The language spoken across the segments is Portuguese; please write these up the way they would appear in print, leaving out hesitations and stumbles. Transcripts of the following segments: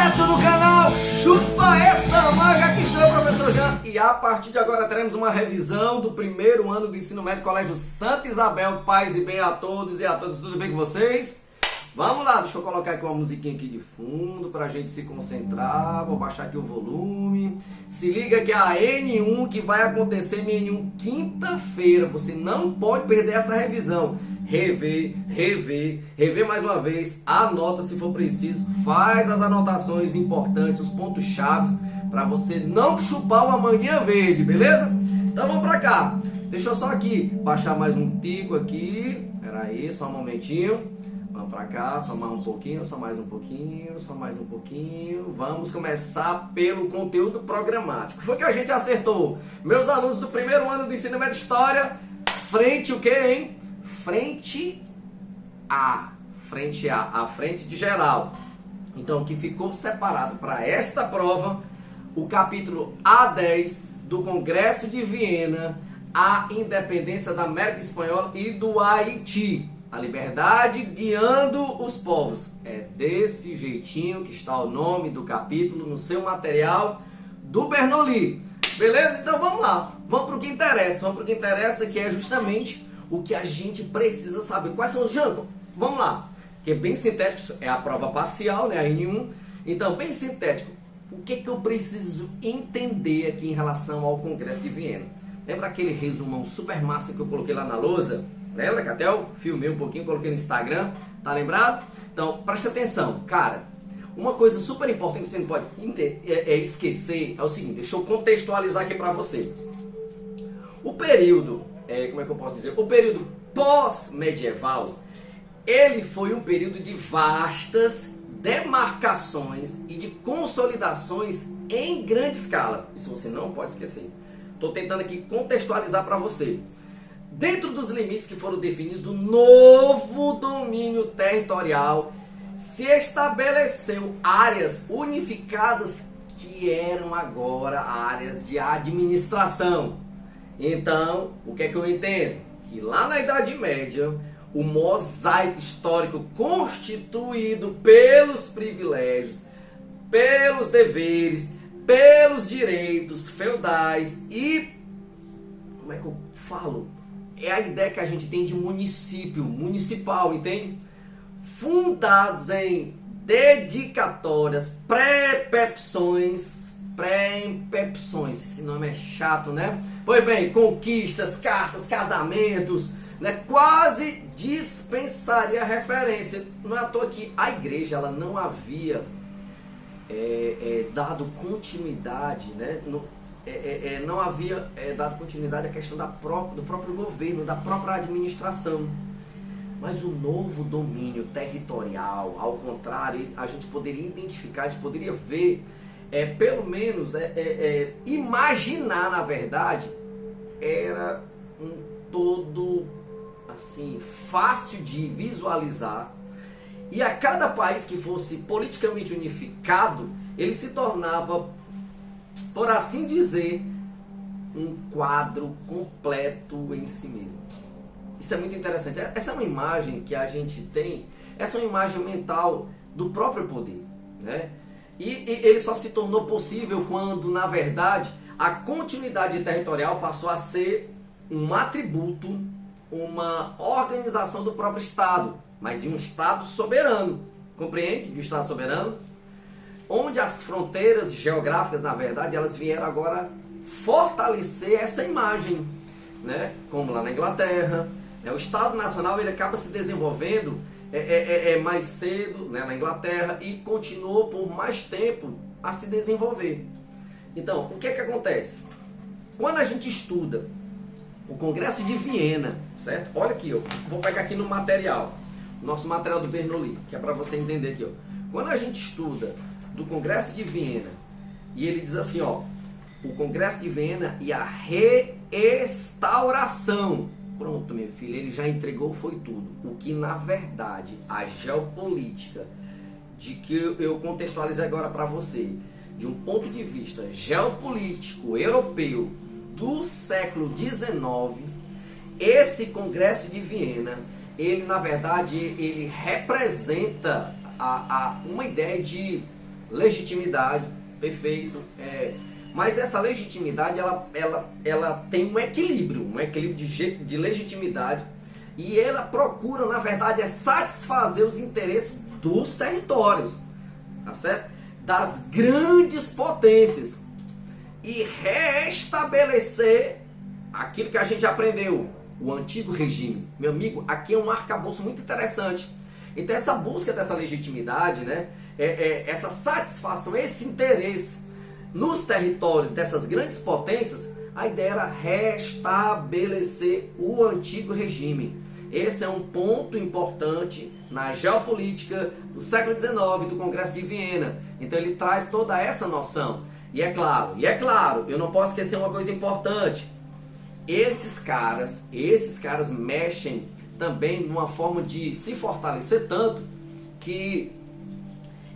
direto do canal Chupa Essa Manga. Aqui estou eu, professor Jean, e a partir de agora teremos uma revisão do primeiro ano do ensino médio Colégio Santa Isabel. Paz e bem a todos e a todas, tudo bem com vocês? Vamos lá, deixa eu colocar aqui uma musiquinha aqui de fundo pra gente se concentrar. Vou baixar aqui o volume. Se liga que a N1 que vai acontecer em N1 quinta-feira. Você não pode perder essa revisão. Rever mais uma vez, anota se for preciso, faz as anotações importantes, os pontos chaves, para você não chupar uma manguinha verde, beleza? Então vamos pra cá, deixa eu só aqui, baixar mais um tico aqui, pera aí, só um momentinho, vamos pra cá, só mais um pouquinho, só mais um pouquinho, só mais um pouquinho, vamos começar pelo conteúdo programático. Foi que a gente acertou, meus alunos do primeiro ano do ensino médio História, frente o que, hein? Frente A, a frente de geral. Então, que ficou separado para esta prova, o capítulo A10 do Congresso de Viena, a independência da América Espanhola e do Haiti. A liberdade guiando os povos. É desse jeitinho que está o nome do capítulo no seu material do Bernoulli. Beleza? Então vamos lá. Vamos para o que interessa, que é justamente o que a gente precisa saber. Quais são os Janko? Vamos lá. Que é bem sintético, é a prova parcial, né? A N1. Então, bem sintético. O que eu preciso entender aqui em relação ao Congresso de Viena? Lembra aquele resumão super massa que eu coloquei lá na lousa? Lembra que até eu filmei um pouquinho, coloquei no Instagram? Tá lembrado? Então, preste atenção. Cara, uma coisa super importante que você não pode esquecer é o seguinte. Deixa eu contextualizar aqui pra você. O período... como é que eu posso dizer? O período pós-medieval, ele foi um período de vastas demarcações e de consolidações em grande escala. Isso você não pode esquecer. Estou tentando aqui contextualizar para você. Dentro dos limites que foram definidos do novo domínio territorial, se estabeleceu áreas unificadas que eram agora áreas de administração. Então, o que é que eu entendo? Que lá na Idade Média, o mosaico histórico constituído pelos privilégios, pelos deveres, pelos direitos feudais e, como é que eu falo? É a ideia que a gente tem de município, municipal, entende? Fundados em dedicatórias, pré-empepções, esse nome é chato, né? Pois bem, conquistas, cartas, casamentos, né? Quase dispensaria referência. Não é à toa que a igreja ela não havia dado continuidade, né? Não havia dado continuidade à questão do próprio governo, da própria administração. Mas o novo domínio territorial, ao contrário, a gente poderia identificar, a gente poderia ver, pelo menos imaginar, na verdade, era um todo assim fácil de visualizar, e a cada país que fosse politicamente unificado, ele se tornava, por assim dizer, um quadro completo em si mesmo. Isso é muito interessante. Essa é uma imagem que a gente tem, essa é uma imagem mental do próprio poder, né? E ele só se tornou possível quando, na verdade, a continuidade territorial passou a ser um atributo, uma organização do próprio Estado, mas de um Estado soberano. Compreende? De um Estado soberano, onde as fronteiras geográficas, na verdade, elas vieram agora fortalecer essa imagem, né? Como lá na Inglaterra, né? O Estado Nacional ele acaba se desenvolvendo mais cedo, né, na Inglaterra, e continuou por mais tempo a se desenvolver. Então, o que é que acontece? Quando a gente estuda o Congresso de Viena, certo? Olha aqui, eu vou pegar aqui no material, nosso material do Bernoulli, que é para você entender aqui, ó. Quando a gente estuda do Congresso de Viena, e ele diz assim, ó, o Congresso de Viena e a restauração. Pronto, meu filho, ele já entregou, foi tudo. O que, na verdade, a geopolítica, de que eu contextualizei agora para você, de um ponto de vista geopolítico europeu do século XIX, esse Congresso de Viena, ele, na verdade, ele representa uma ideia de legitimidade, perfeito, mas essa legitimidade ela tem um equilíbrio de legitimidade, e ela procura, na verdade, satisfazer os interesses dos territórios, tá certo? Das grandes potências, e restabelecer aquilo que a gente aprendeu, o antigo regime. Meu amigo, aqui é um arcabouço muito interessante. Então essa busca dessa legitimidade, né, essa satisfação, esse interesse nos territórios dessas grandes potências, a ideia era restabelecer o antigo regime. Esse é um ponto importante na geopolítica do século XIX, do Congresso de Viena. Então ele traz toda essa noção. E é claro, eu não posso esquecer uma coisa importante. Esses caras mexem também numa forma de se fortalecer tanto que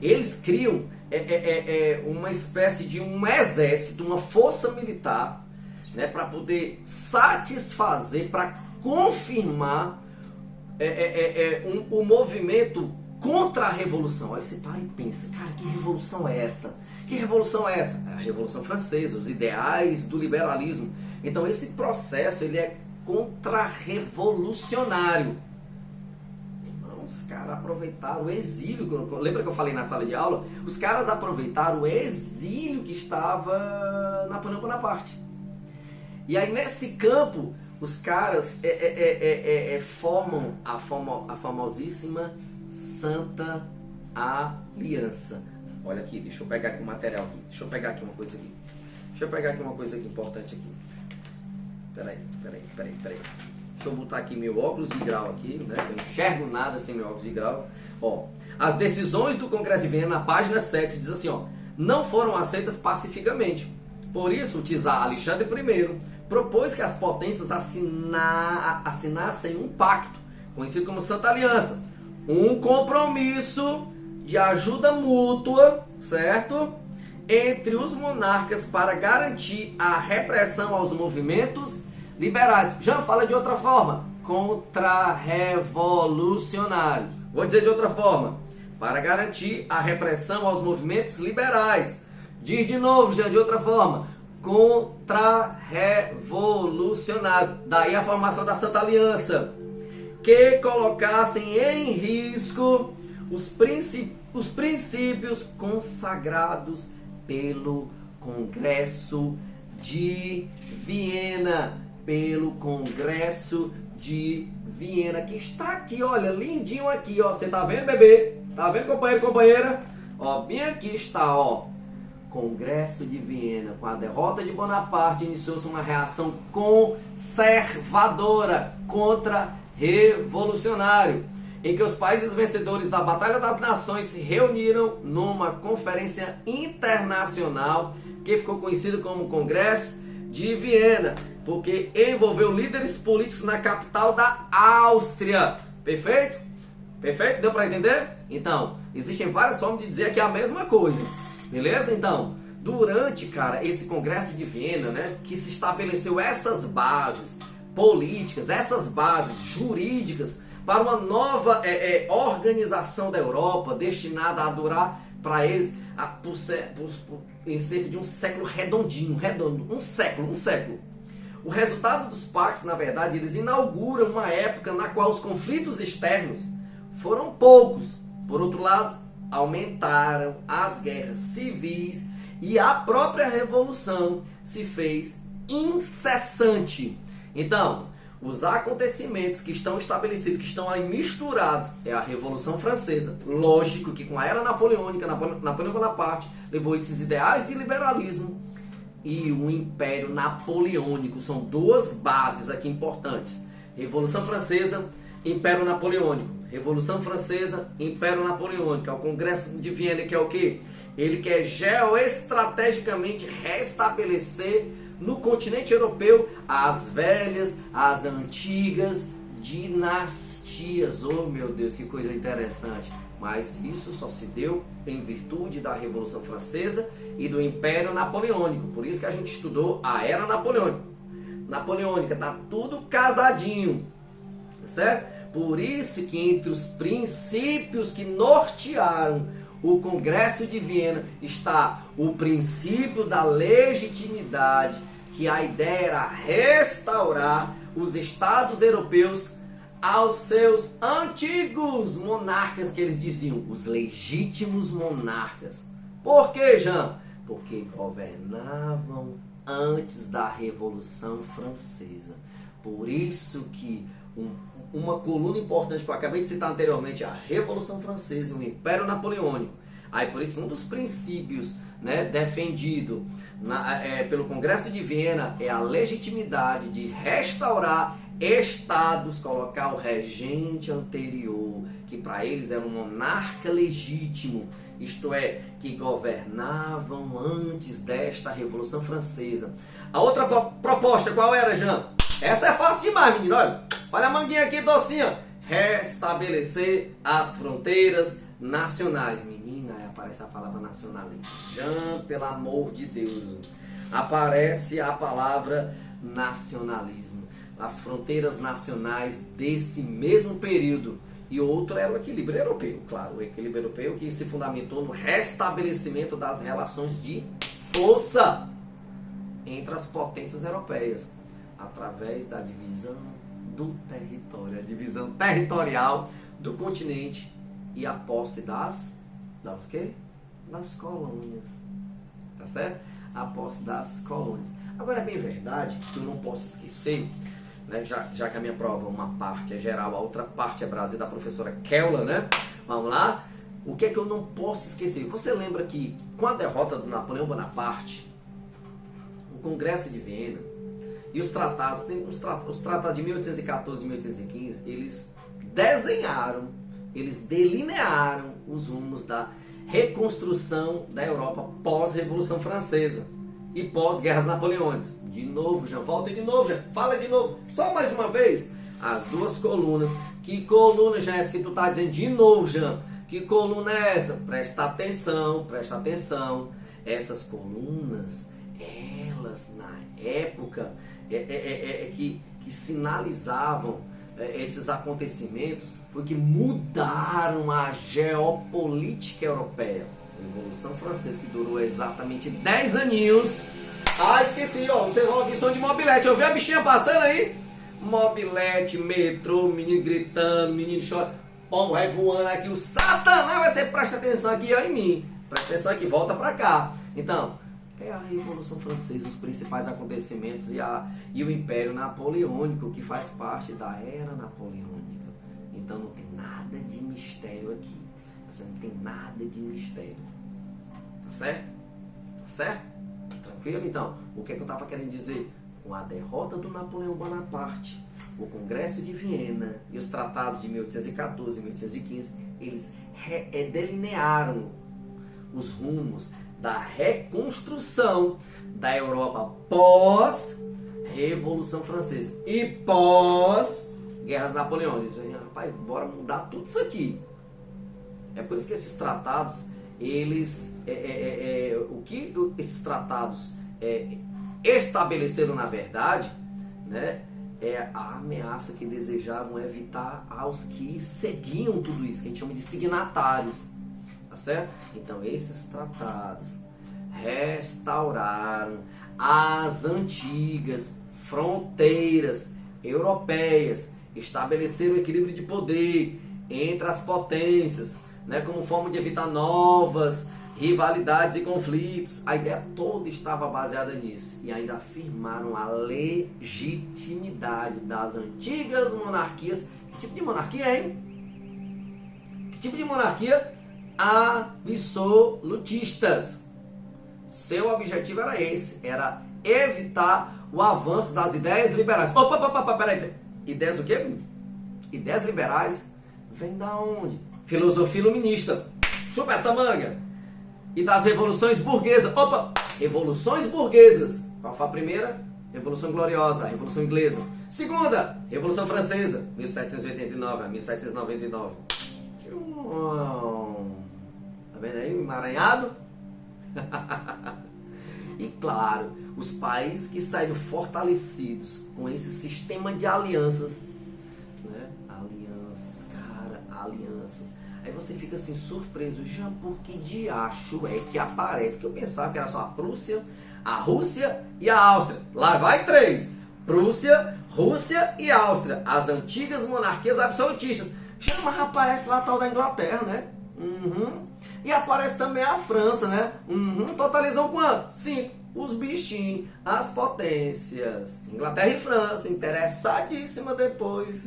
eles criam uma espécie de um exército, uma força militar, né, para poder satisfazer, para confirmar o movimento contra a revolução. Aí você para e pensa, cara, que revolução é essa? Que revolução é essa? É a Revolução Francesa, os ideais do liberalismo. Então esse processo ele é contra-revolucionário. Irmão, os caras aproveitaram o exílio. Lembra que eu falei na sala de aula? Os caras aproveitaram o exílio que estava Napoleão Bonaparte. E aí nesse campo, os caras formam a famosíssima Santa Aliança. Olha aqui, deixa eu pegar aqui o material aqui. Deixa eu pegar aqui uma coisa aqui. Importante aqui. Peraí. Deixa eu botar aqui meu óculos de grau aqui, né? Eu não enxergo nada sem meu óculos de grau. Ó, as decisões do Congresso de Viena, na página 7, diz assim, ó, não foram aceitas pacificamente. Por isso, o czar Alexandre I propôs que as potências assinassem um pacto, conhecido como Santa Aliança, um compromisso de ajuda mútua, certo? Entre os monarcas para garantir a repressão aos movimentos liberais. Já fala de outra forma, contra-revolucionário. Vou dizer de outra forma, para garantir a repressão aos movimentos liberais. Diz de novo, já de outra forma, contra-revolucionário. Daí a formação da Santa Aliança, que colocassem em risco os princípios consagrados pelo Congresso de Viena. Que está aqui, olha, lindinho aqui, ó. Você tá vendo, bebê? Tá vendo, companheiro e companheira? Ó, bem aqui está, ó. Congresso de Viena. Com a derrota de Bonaparte, iniciou-se uma reação conservadora contra revolucionário, em que os países vencedores da Batalha das Nações se reuniram numa conferência internacional que ficou conhecida como Congresso de Viena, porque envolveu líderes políticos na capital da Áustria. Perfeito? Perfeito? Deu para entender? Então, existem várias formas de dizer que é a mesma coisa. Beleza? Então, durante, cara, esse Congresso de Viena, né, que se estabeleceu essas bases políticas, essas bases jurídicas para uma nova organização da Europa, destinada a durar para eles em cerca de um século um século. O resultado dos pactos, na verdade, eles inauguram uma época na qual os conflitos externos foram poucos. Por outro lado, aumentaram as guerras civis e a própria revolução se fez incessante. Então, os acontecimentos que estão estabelecidos, que estão aí misturados, é a Revolução Francesa. Lógico que com a era napoleônica, Napoleão Bonaparte levou esses ideais de liberalismo e o Império Napoleônico. São duas bases aqui importantes. Revolução Francesa, Império Napoleônico. Revolução Francesa, Império Napoleônico. É o Congresso de Viena, que é o quê? Ele quer geoestrategicamente restabelecer no continente europeu as velhas, as antigas dinastias. Oh meu Deus, que coisa interessante. Mas isso só se deu em virtude da Revolução Francesa e do Império Napoleônico. Por isso que a gente estudou a Era Napoleônica. Tá tudo casadinho, certo? Por isso que entre os princípios que nortearam o Congresso de Viena está o princípio da legitimidade, que a ideia era restaurar os estados europeus aos seus antigos monarcas, que eles diziam, os legítimos monarcas. Por que, Jean? Porque governavam antes da Revolução Francesa. Por isso que uma coluna importante que eu acabei de citar anteriormente, a Revolução Francesa, o Império Napoleônico. Aí por isso que um dos princípios, né, defendido pelo Congresso de Viena é a legitimidade de restaurar estados, colocar o regente anterior, que para eles era um monarca legítimo, isto é, que governavam antes desta Revolução Francesa. A outra proposta qual era, Jean? Essa é fácil demais, menino. Olha a manguinha aqui, docinha. Restabelecer as fronteiras nacionais. Menina, aí aparece a palavra nacionalismo. Jean, pelo amor de Deus. Aparece a palavra nacionalismo. As fronteiras nacionais desse mesmo período. E outro era o equilíbrio europeu, claro. O equilíbrio europeu que se fundamentou no restabelecimento das relações de força entre as potências europeias, através da divisão do território, a divisão territorial do continente e a posse das colônias, tá certo? A posse das colônias. Agora é bem verdade que eu não posso esquecer, né, já que a minha prova uma parte é geral, a outra parte é Brasil, da professora Keula, né? Vamos lá? O que é que eu não posso esquecer? Você lembra que com a derrota do Napoleão Bonaparte, o Congresso de Viena e os tratados, os tratados de 1814 e 1815, eles desenharam, eles delinearam os rumos da reconstrução da Europa pós-Revolução Francesa e pós-guerras napoleônicas. De novo, Jean, volta de novo, Jean, fala de novo, só mais uma vez. As duas colunas. Que coluna, Jean, essa que tu tá dizendo de novo, Jean? Que coluna é essa? Presta atenção, presta atenção. Essas colunas, elas na época que sinalizavam esses acontecimentos, foi que mudaram a geopolítica europeia. A Revolução Francesa, que durou exatamente 10 aninhos. Ah, esqueci, ó, vocês vão ouvir som de mobilete. Eu vi a bichinha passando aí? Mobilete, metrô, menino gritando, menino chorando, pombo vai voando aqui, o satanás, você presta atenção aqui, ó, em mim. Presta atenção aqui, volta pra cá. Então, é a Revolução Francesa, os principais acontecimentos e o Império Napoleônico, que faz parte da Era Napoleônica. Então não tem nada de mistério aqui. Você não tem nada de mistério. Tá certo? Tá certo? Tranquilo? Então, o que é que eu estava querendo dizer? Com a derrota do Napoleão Bonaparte, o Congresso de Viena e os tratados de 1814 e 1815, eles delinearam os rumos da reconstrução da Europa pós-Revolução Francesa e pós-guerras napoleônicas. Rapaz, bora mudar tudo isso aqui. É por isso que esses tratados, eles, o que esses tratados estabeleceram na verdade, né, é a ameaça que desejavam evitar aos que seguiam tudo isso, que a gente chama de signatários, tá certo? Então esses tratados restauraram as antigas fronteiras europeias, estabeleceram o equilíbrio de poder entre as potências, né, como forma de evitar novas rivalidades e conflitos. A ideia toda estava baseada nisso. E ainda afirmaram a legitimidade das antigas monarquias. Que tipo de monarquia, hein? Que tipo de monarquia? Absolutistas. Seu objetivo era esse, era evitar o avanço das ideias liberais. Opa, peraí. Ideias o quê? Ideias liberais vem da onde? Filosofia iluminista. Chupa essa manga. E das revoluções burguesas. Opa! Revoluções burguesas. Qual foi a primeira? Revolução Gloriosa, a Revolução Inglesa. Segunda, Revolução Francesa, 1789 a 1799. Tá vendo aí o emaranhado? E claro, os países que saíram fortalecidos com esse sistema de alianças, né? Alianças, cara, aliança. Aí você fica assim surpreso, já por que diacho é que aparece? Que eu pensava que era só a Prússia, a Rússia e a Áustria. Lá vai 3. Prússia, Rússia e Áustria. As antigas monarquias absolutistas. Já mas aparece lá a tal da Inglaterra, né? E aparece também a França, né? Totalizam quanto? 5. Os bichinhos, as potências. Inglaterra e França, interessadíssima depois.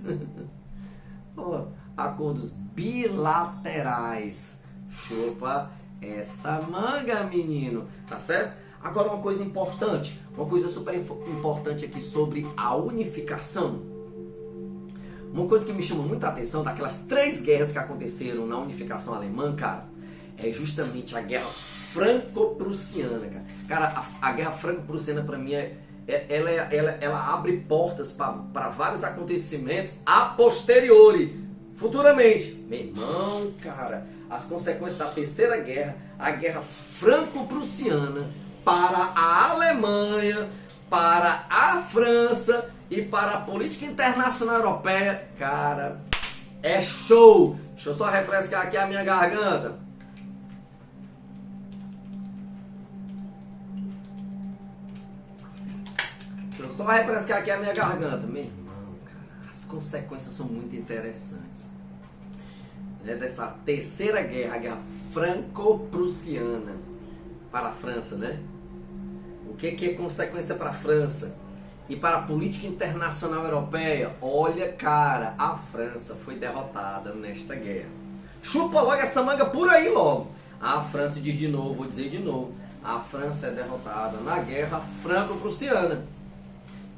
Acordos bilaterais. Chupa essa manga, menino. Tá certo? Agora uma coisa importante. Uma coisa super importante aqui sobre a unificação. Uma coisa que me chama muita atenção daquelas 3 guerras que aconteceram na unificação alemã, cara, é justamente a Guerra Franco-Prussiana, cara. Cara, a Guerra Franco-Prussiana para mim ela abre portas para vários acontecimentos a posteriori, futuramente. Meu irmão, cara, as consequências da Terceira Guerra, a Guerra Franco-Prussiana para a Alemanha, para a França e para a política internacional europeia, cara, é show. Deixa eu só refrescar aqui a minha garganta. Deixa eu só refrescar aqui a minha garganta. Meu irmão, cara, as consequências são muito interessantes. Dessa Terceira Guerra, a Guerra Franco-Prussiana para a França, né? O que é consequência para a França? E para a política internacional europeia? Olha, cara, a França foi derrotada nesta guerra. Chupa logo essa manga por aí logo. A França diz de novo, vou dizer de novo. A França é derrotada na Guerra Franco-Prussiana.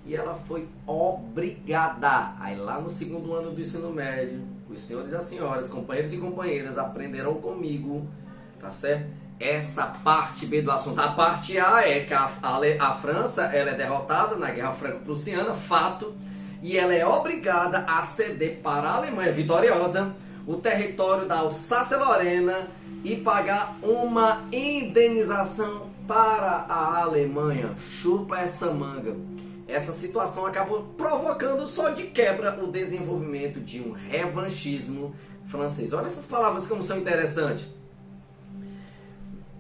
E ela foi obrigada. Aí lá no 2º ano do ensino médio, os senhores e as senhoras, companheiros e companheiras, aprenderão comigo, tá certo? Essa parte B do assunto. A parte A é que a França ela é derrotada na Guerra Franco-Prussiana, fato, e ela é obrigada a ceder para a Alemanha vitoriosa o território da Alsácia-Lorena e pagar uma indenização para a Alemanha. Chupa essa manga. Essa situação acabou provocando só de quebra o desenvolvimento de um revanchismo francês. Olha essas palavras como são interessantes.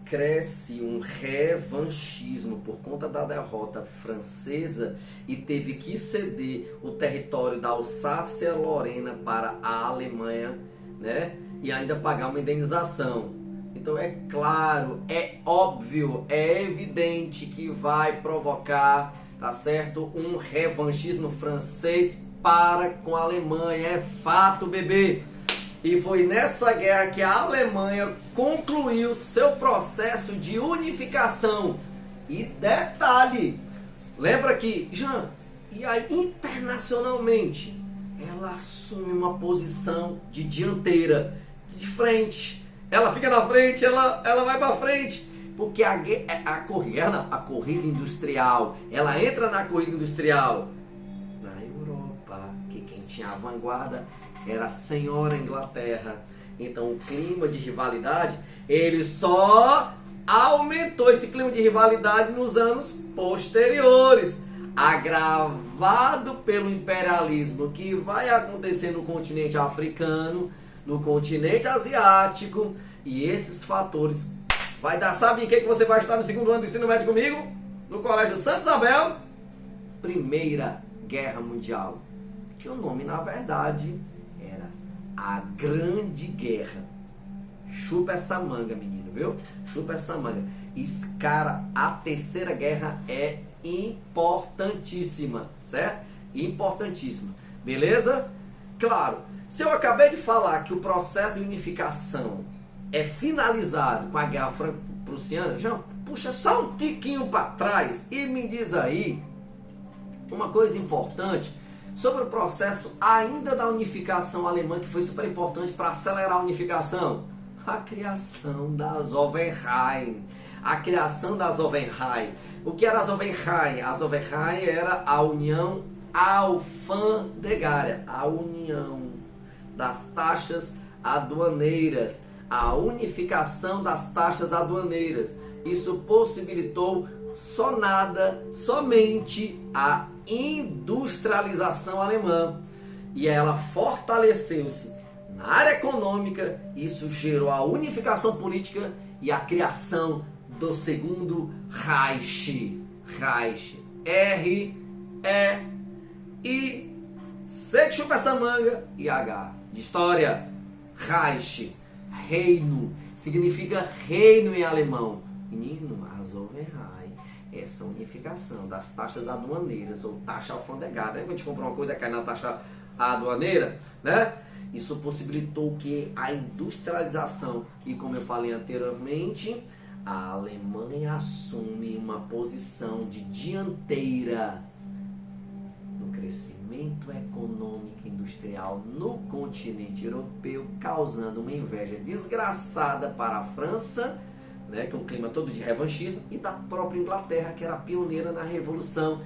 Cresce um revanchismo por conta da derrota francesa e teve que ceder o território da Alsácia-Lorena para a Alemanha, né? E ainda pagar uma indenização. Então é claro, é óbvio, é evidente que vai provocar, tá certo, um revanchismo francês para com a Alemanha. É fato, bebê. E foi nessa guerra que a Alemanha concluiu seu processo de unificação. E detalhe, lembra que, Jean, e aí internacionalmente, ela assume uma posição de dianteira, de frente. Ela fica na frente, ela vai para frente. Porque a corrida industrial, ela entra na corrida industrial na Europa, que quem tinha a vanguarda era a senhora Inglaterra. Então o clima de rivalidade, ele só aumentou esse clima de rivalidade nos anos posteriores, agravado pelo imperialismo que vai acontecer no continente africano, no continente asiático, e esses fatores vai dar, sabe em que você vai estudar no 2º ano do ensino médio comigo? No Colégio Santa Isabel, Primeira Guerra Mundial, que o nome na verdade era a Grande Guerra. Chupa essa manga, menino, viu? Chupa essa manga. Cara, a Terceira Guerra é importantíssima, certo? Importantíssima. Beleza? Claro, se eu acabei de falar que o processo de unificação é finalizado com a Guerra Franco-Prussiana, já puxa só um tiquinho para trás e me diz aí uma coisa importante sobre o processo ainda da unificação alemã, que foi super importante para acelerar a unificação. A criação da Zollverein. A criação da Zollverein. O que era a Zollverein? A Zollverein era a União Alfandegária, a união das taxas aduaneiras, a unificação das taxas aduaneiras. Isso possibilitou somente a industrialização alemã, e ela fortaleceu-se Na área econômica, isso gerou a unificação política e a criação do segundo Reich. Reich. R-E-I. C de chupa essa manga e H de história. Reich. Reino. Significa reino em alemão. Menino, Azoverei. Essa unificação das taxas aduaneiras ou taxa alfandegada. Quando a gente compra uma coisa, cai na taxa aduaneira, né? Isso possibilitou que a industrialização, e como eu falei anteriormente, a Alemanha assume uma posição de dianteira no crescimento econômico e industrial no continente europeu, causando uma inveja desgraçada para a França, né, que é um clima todo de revanchismo, e da própria Inglaterra, que era pioneira na Revolução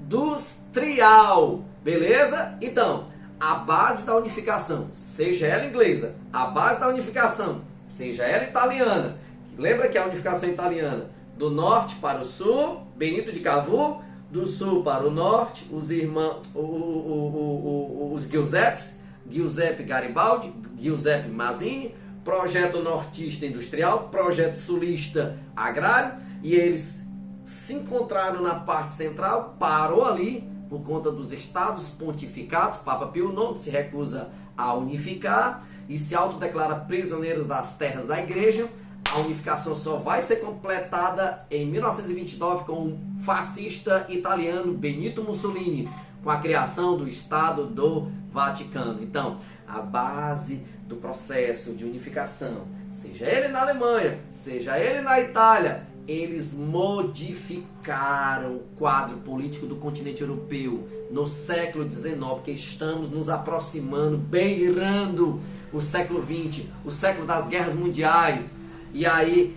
Industrial. Beleza? Então, a base da unificação, seja ela inglesa, a base da unificação, seja ela italiana, lembra que a unificação italiana, do norte para o sul, Benito de Cavour, do sul para o norte, os irmãos, os Giuseppes, Giuseppe Garibaldi, Giuseppe Mazzini, projeto nortista industrial, projeto sulista agrário, e eles se encontraram na parte central, parou ali, por conta dos estados pontificados. Papa Pio IX se recusa a unificar e se autodeclara prisioneiros das terras da igreja. A unificação só vai ser completada em 1929 com o fascista italiano Benito Mussolini, com a criação do Estado do Vaticano. Então, a base do processo de unificação, seja ele na Alemanha, seja ele na Itália, eles modificaram o quadro político do continente europeu no século XIX, porque estamos nos aproximando, beirando o século XX, o século das guerras mundiais. E aí,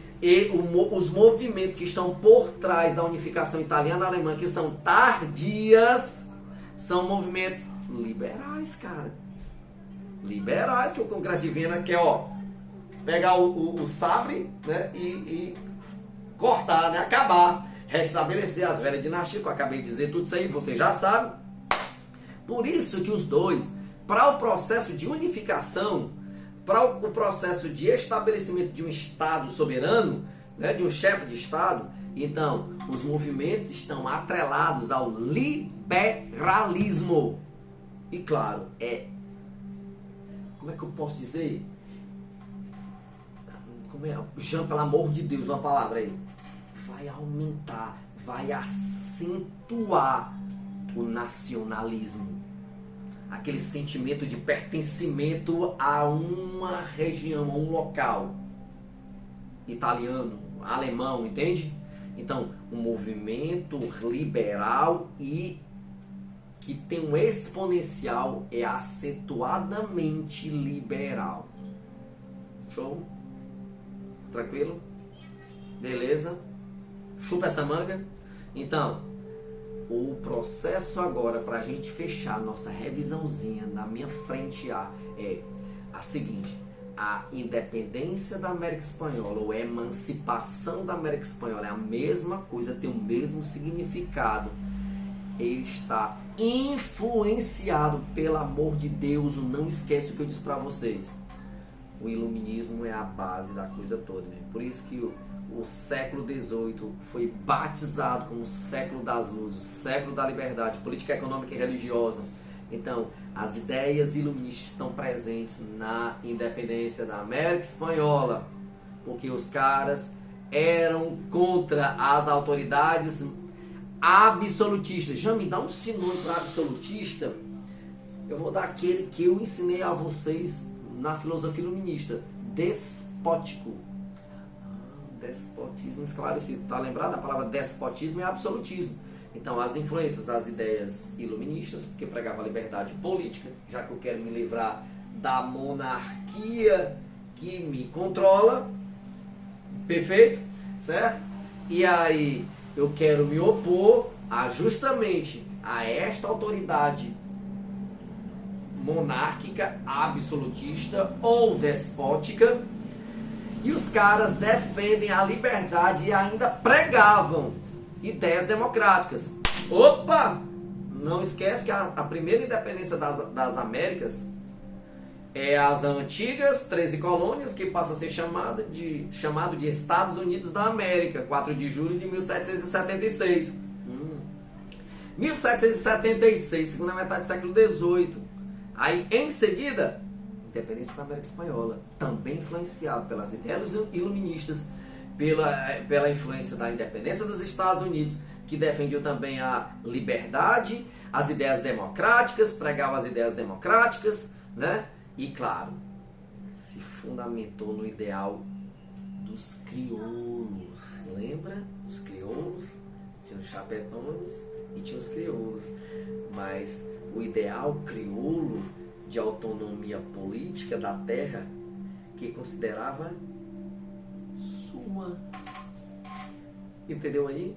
os movimentos que estão por trás da unificação italiana-alemã, que são tardias, são movimentos liberais, cara. Liberais, que o Congresso de Viena quer, pegar o sabre, né, e cortar, né, acabar, restabelecer as velhas dinastias, que eu acabei de dizer tudo isso aí, você já sabe. Por isso que os dois, para o processo de unificação, para o processo de estabelecimento de um Estado soberano, né, de um chefe de Estado, então, os movimentos estão atrelados ao liberalismo. E claro, como é que eu posso dizer? Jean, pelo amor de Deus, uma palavra aí. Vai aumentar, vai acentuar o nacionalismo. Aquele sentimento de pertencimento a uma região, a um local. Italiano, alemão, entende? Então, um movimento liberal e que tem um exponencial é acentuadamente liberal. Show? Tranquilo? Beleza? Chupa essa manga? Então, o processo agora para a gente fechar nossa revisãozinha na minha frente é a seguinte: a independência da América Espanhola ou a emancipação da América Espanhola é a mesma coisa, tem o mesmo significado. Ele está influenciado, pelo amor de Deus, não esquece o que eu disse para vocês. O iluminismo é a base da coisa toda, né? Por isso que o século XVIII foi batizado como o século das luzes, o século da liberdade política, econômica e religiosa. Então, as ideias iluministas estão presentes na independência da América Espanhola, porque os caras eram contra as autoridades absolutistas. Já me dá um sinônimo para absolutista? Eu vou dar aquele que eu ensinei a vocês na filosofia iluminista: despótico. Despotismo esclarecido. Tá lembrado? A palavra despotismo é absolutismo. Então, as influências, as ideias iluministas, porque pregava a liberdade política, já que eu quero me livrar da monarquia que me controla, perfeito? Certo? E aí, eu quero me opor justamente a esta autoridade monárquica, absolutista ou despótica, e os caras defendem a liberdade e ainda pregavam ideias democráticas. Opa! Não esquece que a primeira independência das Américas as antigas 13 colônias, que passa a ser chamado de Estados Unidos da América, 4 de julho de 1776. 1776, segunda metade do século XVIII. Aí, em seguida, independência da América Espanhola, também influenciado pelas ideias iluministas, pela influência da independência dos Estados Unidos, que defendiam também a liberdade, as ideias democráticas, pregavam as ideias democráticas, né? E, claro, se fundamentou no ideal dos crioulos. Lembra? Os crioulos? Tinha os chapetões e tinha os crioulos. Mas o ideal crioulo de autonomia política da terra, que considerava sua. Entendeu aí?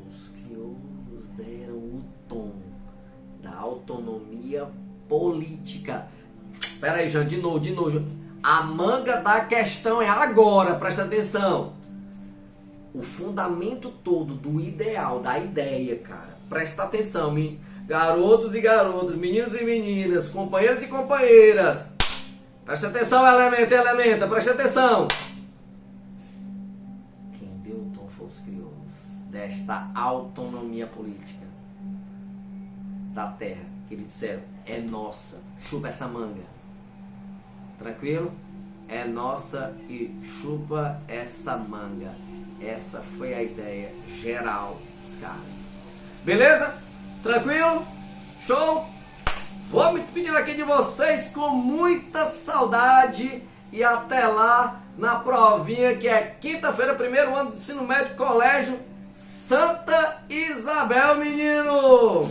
Os crioulos deram o tom da autonomia política. Pera aí, Jean, de novo. A manga da questão é agora, presta atenção. O fundamento todo do ideal, da ideia, cara. Presta atenção, garotos e garotas, meninos e meninas, companheiros e companheiras. Presta atenção, elementa, presta atenção. Quem deu o tom foi os crioulos desta autonomia política da terra. Que eles disseram, é nossa, chupa essa manga. Tranquilo? É nossa e chupa essa manga. Essa foi a ideia geral dos caras. Beleza? Tranquilo? Show? Vou me despedir aqui de vocês com muita saudade. E até lá, na provinha que é quinta-feira, primeiro ano do ensino médio, colégio Santa Isabel, menino!